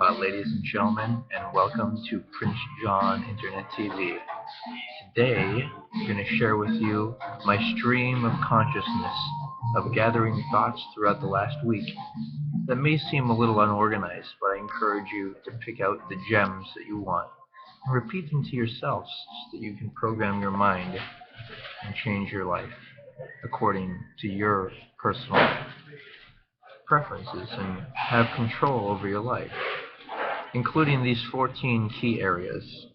ladies and gentlemen, and welcome to Prince John Internet TV. Today, I'm going to share with you my stream of consciousness of gathering thoughts throughout the last week that may seem a little unorganized, but I encourage you to pick out the gems that you want and repeat them to yourselves so that you can program your mind and change your life according to your personal preferences and have control over your life, including these 14 key areas.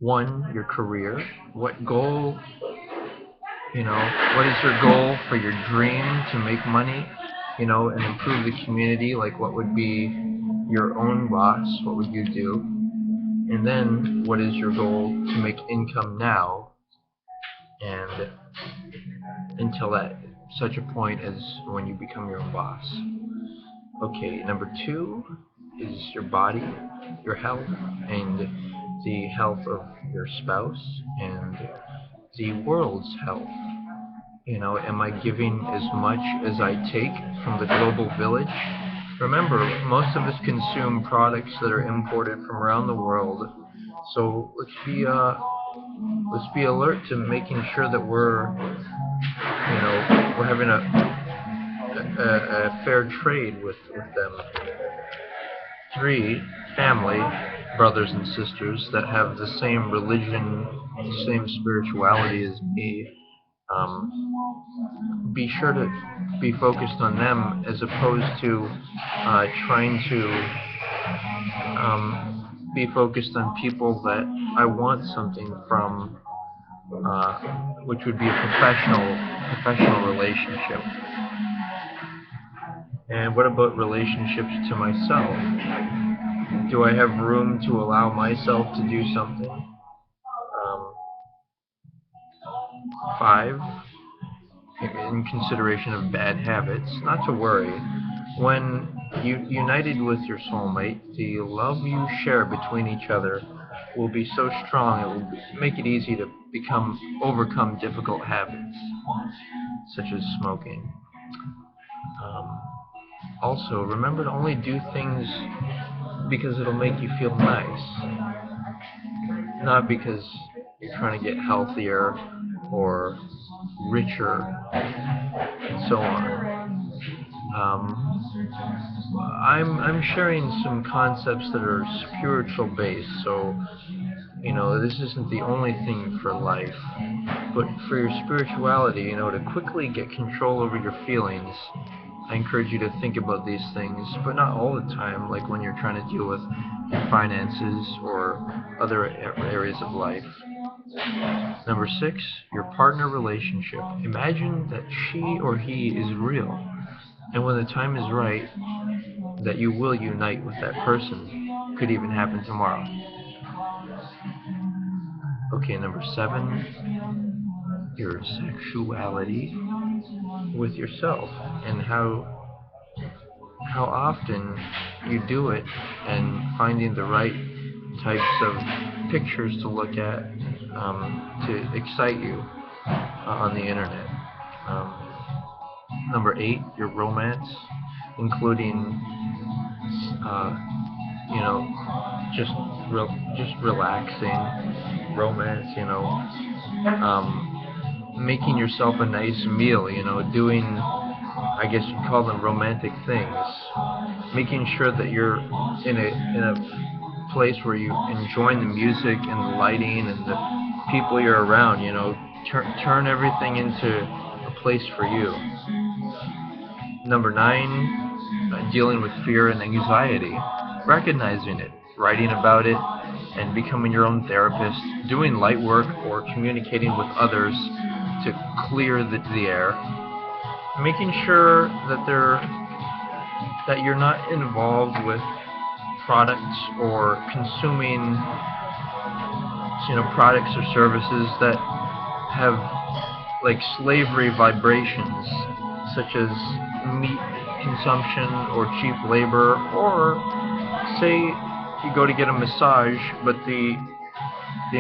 One, your career. What goal, what is your goal for your dream to make money, and improve the community? Like, what would be your own boss? What would you do? And then, what is your goal to make income now and until that such a point as when you become your own boss? Okay, number two is your body, your health, and the health of your spouse, and the world's health. Am I giving as much as I take from the global village? Remember, most of us consume products that are imported from around the world, so let's be alert to making sure that we're having a fair trade with them. Three, family, brothers and sisters that have the same religion, the same spirituality as me. Be sure to be focused on them as opposed to trying to be focused on people that I want something from, which would be a professional relationship. And what about relationships to myself? Do I have room to allow myself to do something? Five, in consideration of bad habits, not to worry. When united with your soulmate, the love you share between each other will be so strong it will make it easy to overcome difficult habits, such as smoking. Also, remember to only do things because it'll make you feel nice, not because you're trying to get healthier or richer, and so on. I'm sharing some concepts that are spiritual based, so this isn't the only thing for life, but for your spirituality, to quickly get control over your feelings, I encourage you to think about these things, but not all the time, like when you're trying to deal with finances or other areas of life. Number six, your partner relationship. Imagine that she or he is real, and when the time is right, that you will unite with that person. Could even happen tomorrow. Okay, number seven, your sexuality with yourself, and how often you do it, and finding the right types of pictures to look at to excite you on the internet. Number eight, your romance, including just relaxing romance. Making yourself a nice meal. Doing, I guess you'd call them romantic things. Making sure that you're in a place where you enjoy the music and the lighting and the people you're around. Turn everything into a place for you. Number nine, dealing with fear and anxiety, recognizing it, writing about it, and becoming your own therapist, doing light work or communicating with others to clear the air, making sure that you're not involved with products or consuming products or services that have like slavery vibrations, such as meat consumption or cheap labor, or say you go to get a massage, but the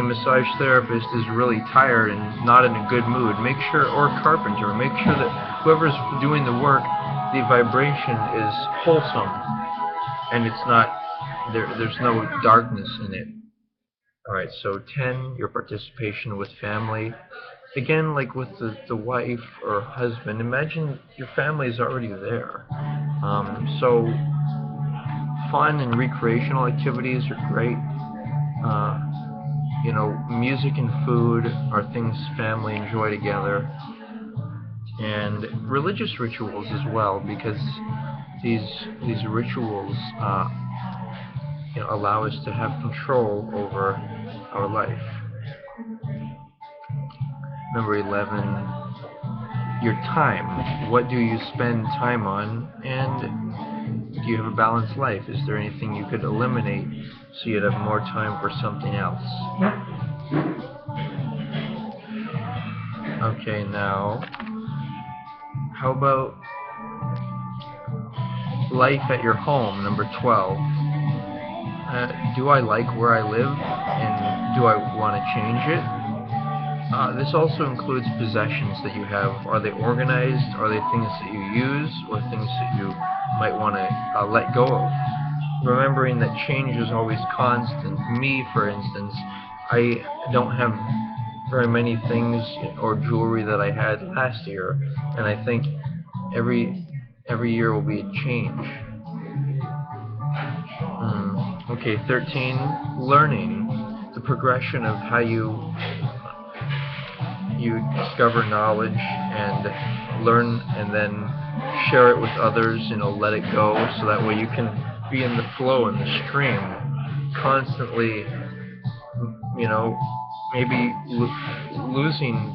massage therapist is really tired and not in a good mood. Or carpenter, make sure that whoever's doing the work, the vibration is wholesome and it's not there's no darkness in it. All right, so 10, your participation with family. Again, like with the wife or husband, imagine your family is already there. So fun and recreational activities are great. Uh, Music and food are things family enjoy together, and religious rituals as well, because these these rituals allow us to have control over our life. Number 11, your time. What do you spend time on, and do you have a balanced life? Is there anything you could eliminate so you'd have more time for something else? Okay, now, how about life at your home, number 12? Do I like where I live, and do I want to change it? This also includes possessions that you have. Are they organized? Are they things that you use, or things that you might want to let go of? Remembering that change is always constant. Me, for instance, I don't have very many things or jewelry that I had last year, and I think every year will be a change. Okay, 13, learning. The progression of how you discover knowledge and learn, and then share it with others, let it go, so that way you can be in the flow and the stream, constantly, maybe losing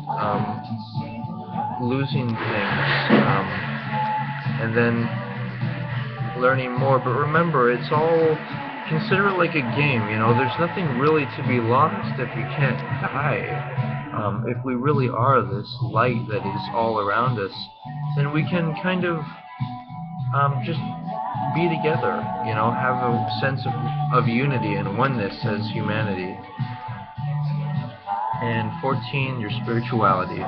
things, and then learning more. But remember, consider it like a game. There's nothing really to be lost if you can't die. If we really are this light that is all around us, then we can kind of just be together, have a sense of unity and oneness as humanity. And 14, your spirituality.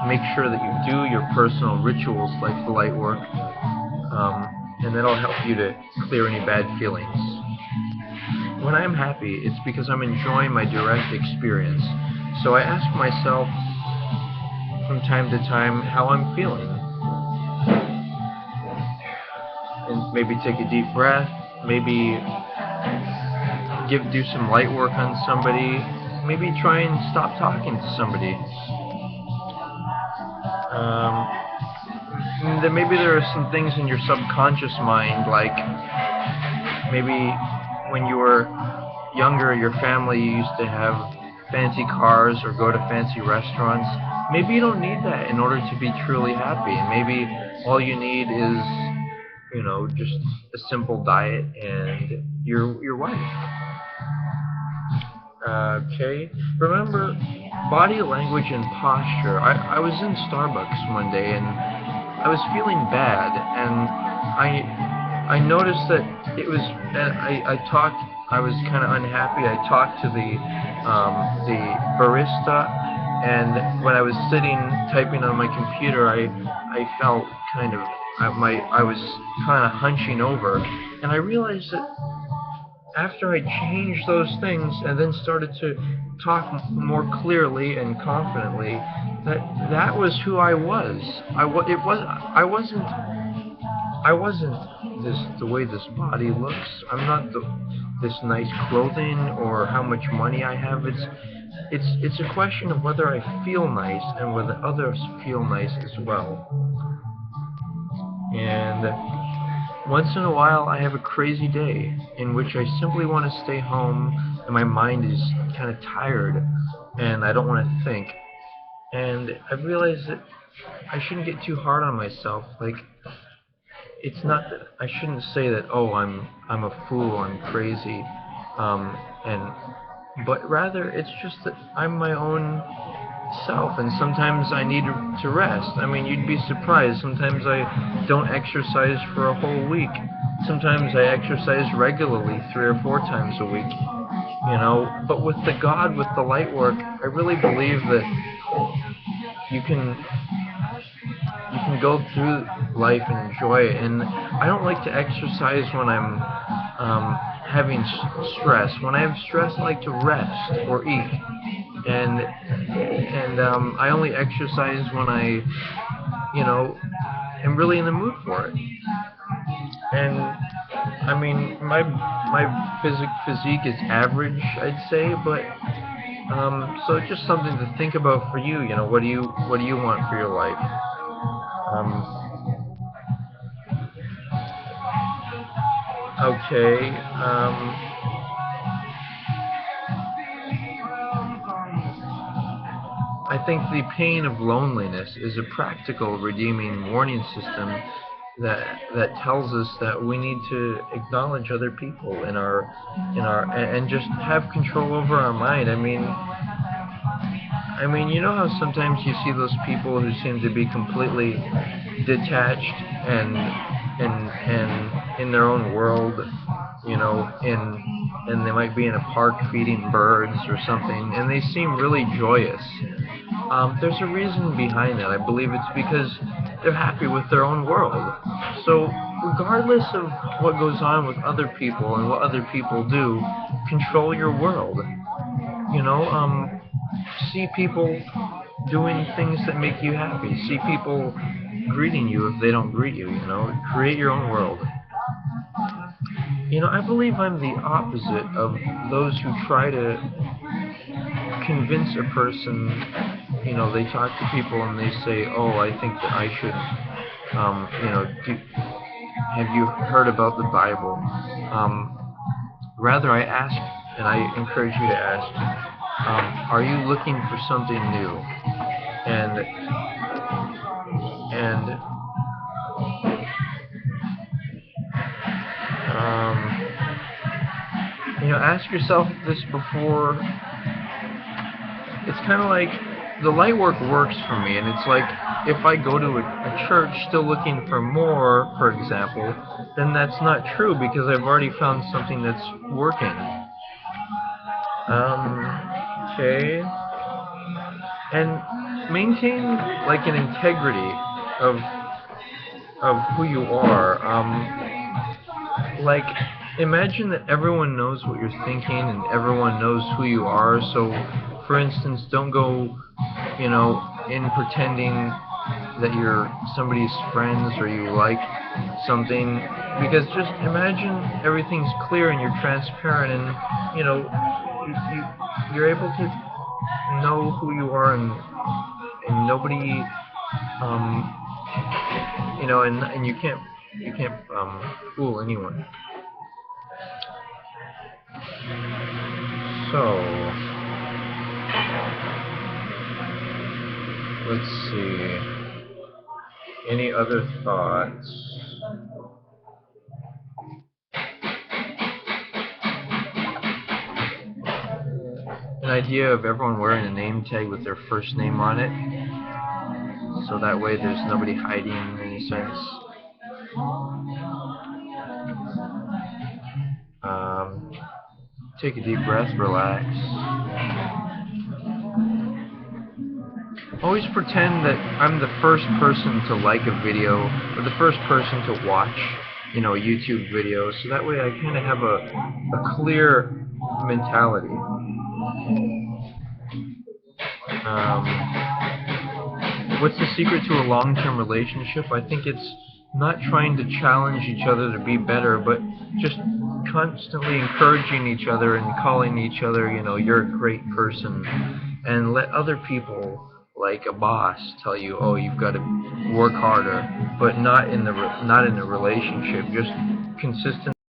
Make sure that you do your personal rituals like the light work, and that'll help you to clear any bad feelings. When I'm happy, it's because I'm enjoying my direct experience. So I ask myself from time to time how I'm feeling. And maybe take a deep breath, maybe do some light work on somebody, maybe try and stop talking to somebody. Maybe there are some things in your subconscious mind, like maybe when you were younger, your family used to have fancy cars or go to fancy restaurants. Maybe you don't need that in order to be truly happy. Maybe all you need is, just a simple diet and your wife. Okay. Remember, body language and posture. I was in Starbucks one day and I was feeling bad, and I noticed that it was. I was kind of unhappy. I talked to the barista, and when I was sitting typing on my computer, I felt kind of I was kind of hunching over, and I realized that after I changed those things and then started to talk more clearly and confidently, that was who I was. I wasn't the way this body looks. I'm not this nice clothing or how much money I have. It's a question of whether I feel nice and whether others feel nice as well. And once in a while, I have a crazy day in which I simply want to stay home and my mind is kind of tired and I don't want to think. And I've realized that I shouldn't get too hard on myself. Like, it's not that I shouldn't say that, oh, I'm a fool, I'm crazy, but rather it's just that I'm my own self, and sometimes I need to rest. I mean, you'd be surprised. Sometimes I don't exercise for a whole week. Sometimes I exercise regularly 3 or 4 times a week. But with the light work, I really believe that you can go through life and enjoy it. And I don't like to exercise when I'm stress. When I have stress, I like to rest or eat, and I only exercise when I, am really in the mood for it. And I mean, my physique is average, I'd say, but so it's just something to think about for you. What do you want for your life? Um, okay. I think the pain of loneliness is a practical redeeming warning system that tells us that we need to acknowledge other people and just have control over our mind. I mean, you know how sometimes you see those people who seem to be completely detached and in their own world, and they might be in a park feeding birds or something, and they seem really joyous. There's a reason behind that. I believe it's because they're happy with their own world. So, regardless of what goes on with other people and what other people do, control your world. You know, see people doing things that make you happy. See people greeting you if they don't greet you. Create your own world. I believe I'm the opposite of those who try to convince a person. They talk to people and they say, "Oh, I think that I should." Have you heard about the Bible? Rather, I ask, and I encourage you to ask, are you looking for something new? And ask yourself this before. It's kind of like the light work works for me, and it's like if I go to a church still looking for more, for example, then that's not true because I've already found something that's working. Okay. And maintain like an integrity of who you are. Like, imagine that everyone knows what you're thinking and everyone knows who you are. So, for instance, don't go, in pretending that you're somebody's friends or you like something, because just imagine everything's clear and you're transparent, and you're able to know who you are, and nobody, um, and you can't fool anyone. So, let's see. Any other thoughts? An idea of everyone wearing a name tag with their first name on it, so that way there's nobody hiding in any sense. Um, Take a deep breath, relax. Always pretend that I'm the first person to like a video or the first person to watch, a YouTube video, so that way I kind of have a clear mentality. What's the secret to a long-term relationship? I think it's not trying to challenge each other to be better, but just constantly encouraging each other and calling each other, you're a great person, and let other people, like a boss, tell you, oh, you've got to work harder, but not in the relationship, just consistent.